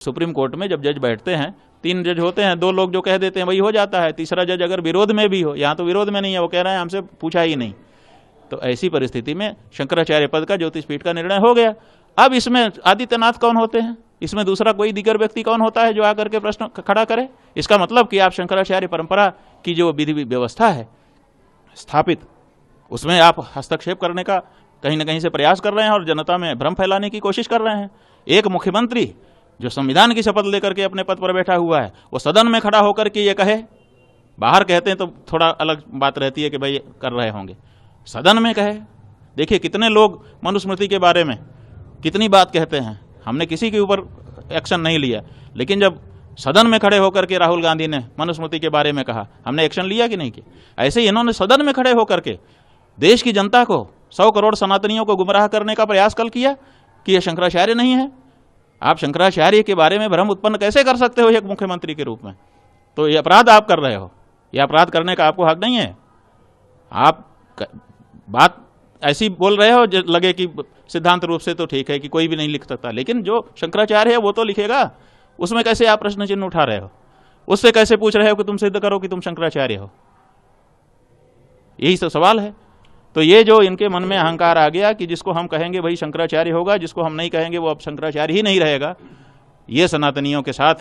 Supreme court में जब जज बैठते हैं, 3 जज होते हैं, 2 लोग जो कह देते हैं वही हो जाता है। तीसरा जज अगर विरोध में भी हो, यहाँ तो विरोध में नहीं है, वो कह रहे हैं हमसे पूछा ही नहीं, तो ऐसी परिस्थिति में शंकराचार्य पद का ज्योतिष पीठ का निर्णय हो गया। अब इसमें आदित्यनाथ कौन होते हैं? इसमें दूसरा कोई दिगर व्यक्ति कौन होता है जो आकर के प्रश्न खड़ा करे? इसका मतलब कि आप शंकराचार्य परंपरा की जो विधि व्यवस्था है स्थापित, उसमें आप हस्तक्षेप करने का कहीं ना कहीं से प्रयास कर रहे हैं और जनता में भ्रम फैलाने की कोशिश कर रहे हैं। एक मुख्यमंत्री जो संविधान की शपथ लेकर के अपने पद पर बैठा हुआ है, वो सदन में खड़ा होकर के ये कहे, बाहर कहते हैं तो थोड़ा अलग बात रहती है कि भाई कर रहे होंगे, सदन में कहे। देखिए कितने लोग मनुस्मृति के बारे में कितनी बात कहते हैं, हमने किसी के ऊपर एक्शन नहीं लिया, लेकिन जब सदन में खड़े होकर के राहुल गांधी ने मनुस्मृति के बारे में कहा, हमने एक्शन लिया कि नहीं किया? ऐसे ही इन्होंने सदन में खड़े होकर के देश की जनता को, 100 करोड़ सनातनियों को गुमराह करने का प्रयास कल किया कि यह शंकराचार्य नहीं है। आप शंकराचार्य के बारे में भ्रम उत्पन्न कैसे कर सकते हो एक मुख्यमंत्री के रूप में? तो ये अपराध आप कर रहे हो, ये अपराध करने का आपको हक नहीं है। आप बात ऐसी बोल रहे हो जो लगे कि सिद्धांत रूप से तो ठीक है कि कोई भी नहीं लिख सकता, लेकिन जो शंकराचार्य है वो तो लिखेगा, उसमें कैसे आप प्रश्न चिन्ह उठा रहे हो? उससे कैसे पूछ रहे हो कि तुम सिद्ध करो कि तुम शंकराचार्य हो? यही तो सवाल है। तो ये जो इनके मन में अहंकार आ गया कि जिसको हम कहेंगे वही शंकराचार्य होगा, जिसको हम नहीं कहेंगे वो अब शंकराचार्य ही नहीं रहेगा, ये सनातनियों के साथ,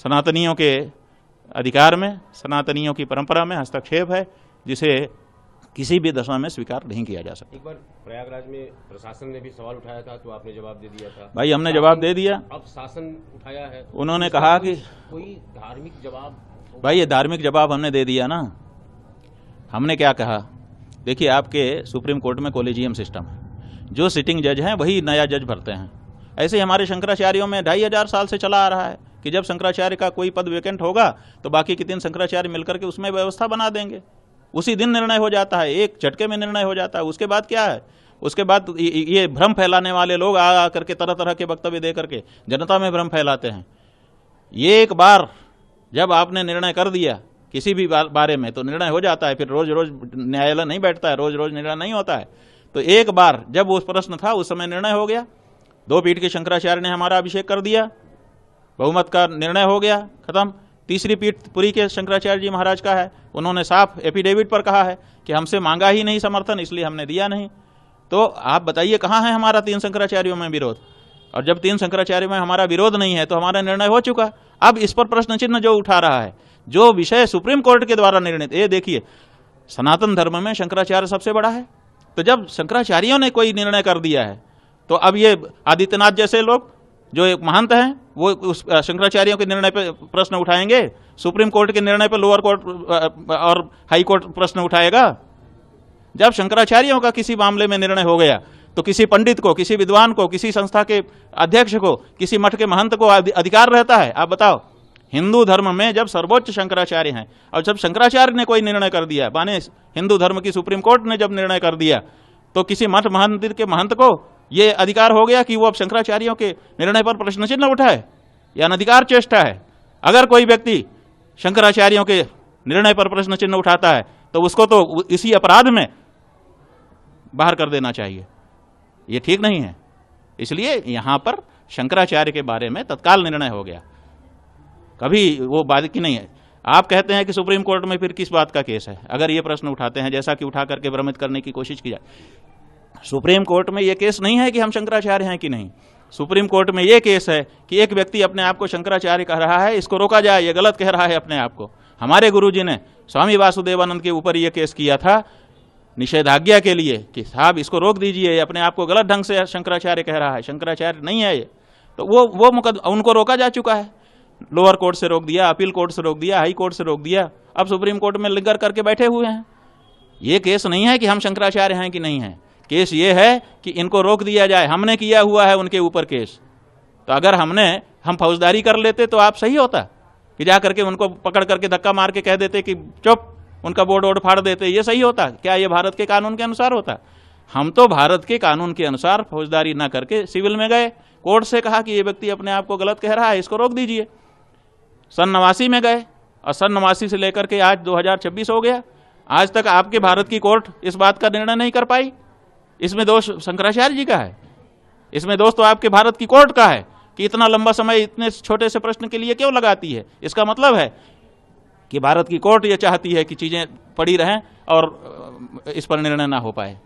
सनातनियों के अधिकार में, सनातनियों की परंपरा में हस्तक्षेप है, जिसे किसी भी दशा में स्वीकार नहीं किया जा सकता। एक बार प्रयागराज में प्रशासन ने भी सवाल उठाया था, तो आपने जवाब दे दिया था। भाई हमने जवाब दे दिया। अब शासन उठाया है, उन्होंने कहा कि कोई धार्मिक जवाब। भाई ये धार्मिक जवाब हमने दे दिया ना। हमने क्या कहा? देखिए आपके सुप्रीम कोर्ट में कोलेजियम सिस्टम है, जो सिटिंग जज हैं वही नया जज भरते हैं। ऐसे ही हमारे शंकराचार्यों में 2500 साल से चला आ रहा है कि जब शंकराचार्य का कोई पद वैकेंट होगा तो बाकी के 3 शंकराचार्य मिलकर के उसमें व्यवस्था बना देंगे, उसी दिन निर्णय हो जाता है, एक झटके में निर्णय हो जाता है। उसके बाद क्या है? उसके बाद ये भ्रम फैलाने वाले लोग आ करके तरह तरह के वक्तव्य दे करके जनता में भ्रम फैलाते हैं। ये एक बार जब आपने निर्णय कर दिया किसी भी बारे में तो निर्णय हो जाता है, फिर रोज रोज न्यायालय नहीं बैठता है, रोज रोज निर्णय नहीं होता है। तो एक बार जब वो प्रश्न था उस समय निर्णय हो गया, 2 पीठ के शंकराचार्य ने हमारा अभिषेक कर दिया, बहुमत का निर्णय हो गया, खत्म। तीसरी पीठ पुरी के शंकराचार्य जी महाराज का है, उन्होंने साफ एफिडेविट पर कहा है कि हमसे मांगा ही नहीं समर्थन, इसलिए हमने दिया नहीं। तो आप बताइए कहाँ है हमारा 3 शंकराचार्यों में विरोध? और जब 3 शंकराचार्यों में हमारा विरोध नहीं है तो हमारा निर्णय हो चुका। अब इस पर प्रश्न चिन्ह जो उठा रहा है, जो विषय सुप्रीम कोर्ट के द्वारा निर्णित, ये देखिए सनातन धर्म में शंकराचार्य सबसे बड़ा है। तो जब शंकराचार्यों ने कोई निर्णय कर दिया है तो अब ये आदित्यनाथ जैसे लोग जो एक महंत हैं वो उस शंकराचार्यों के निर्णय पर प्रश्न उठाएंगे, सुप्रीम कोर्ट के निर्णय पर लोअर कोर्ट और हाई कोर्ट प्रश्न उठाएगा। जब शंकराचार्यों का किसी मामले में निर्णय हो गया तो किसी पंडित को, किसी विद्वान को, किसी संस्था के अध्यक्ष को, किसी मठ के महंत को अधिकार रहता है? आप बताओ। हिंदू धर्म में जब सर्वोच्च शंकराचार्य हैं और जब शंकराचार्य ने कोई निर्णय कर दिया, माने हिंदू धर्म की सुप्रीम कोर्ट ने जब निर्णय कर दिया, तो किसी मठ मंदिर के महंत को यह अधिकार हो गया कि वो अब शंकराचार्यों के निर्णय पर प्रश्न चिन्ह उठाए? यह अनधिकार चेष्टा है। अगर कोई व्यक्ति शंकराचार्यों के निर्णय पर प्रश्न चिन्ह उठाता है तो उसको तो इसी अपराध में बाहर कर देना चाहिए, ये ठीक नहीं है। इसलिए यहां पर शंकराचार्य के बारे में तत्काल निर्णय हो गया, कभी वो बात की नहीं है। आप कहते हैं कि सुप्रीम कोर्ट में फिर किस बात का केस है? अगर ये प्रश्न उठाते हैं, जैसा कि उठा करके भ्रमित करने की कोशिश की जाए, सुप्रीम कोर्ट में ये केस नहीं है कि हम शंकराचार्य हैं कि नहीं। सुप्रीम कोर्ट में ये केस है कि एक व्यक्ति अपने आप को शंकराचार्य कह रहा है, इसको रोका जाए, ये गलत कह रहा है अपने आप को। हमारे गुरुजी ने स्वामी वासुदेवानंद के ऊपर यह केस किया था निषेधाज्ञा के लिए कि साहब इसको रोक दीजिए, ये अपने आप को गलत ढंग से शंकराचार्य कह रहा है, शंकराचार्य नहीं है ये। तो वो उनको रोका जा चुका है, लोअर कोर्ट से रोक दिया, अपील कोर्ट से रोक दिया, हाई कोर्ट से रोक दिया, अब सुप्रीम कोर्ट में लिंगर करके बैठे हुए हैं। ये केस नहीं है कि हम शंकराचार्य हैं कि नहीं है, केस ये है कि इनको रोक दिया जाए। हमने किया हुआ है उनके ऊपर केस, तो अगर हम फौजदारी कर लेते तो आप सही होता कि जा करके उनको पकड़ करके धक्का मार के कह देते कि चुप, उनका बोर्ड वोर्ड फाड़ देते, ये सही होता? क्या ये भारत के कानून के अनुसार होता? हम तो भारत के कानून के अनुसार फौजदारी ना करके सिविल में गए, कोर्ट से कहा कि ये व्यक्ति अपने आप को गलत कह रहा है, इसको रोक दीजिए। सन 89 में गए और सन 89 से लेकर के आज 2026 हो गया, आज तक आपके भारत की कोर्ट इस बात का निर्णय नहीं कर पाई। इसमें दोष शंकराचार्य जी का है, इसमें दोष तो आपके भारत की कोर्ट का है कि इतना लंबा समय इतने छोटे से प्रश्न के लिए क्यों लगाती है। इसका मतलब है कि भारत की कोर्ट ये चाहती है कि चीज़ें पड़ी रहें और इस पर निर्णय ना हो पाए।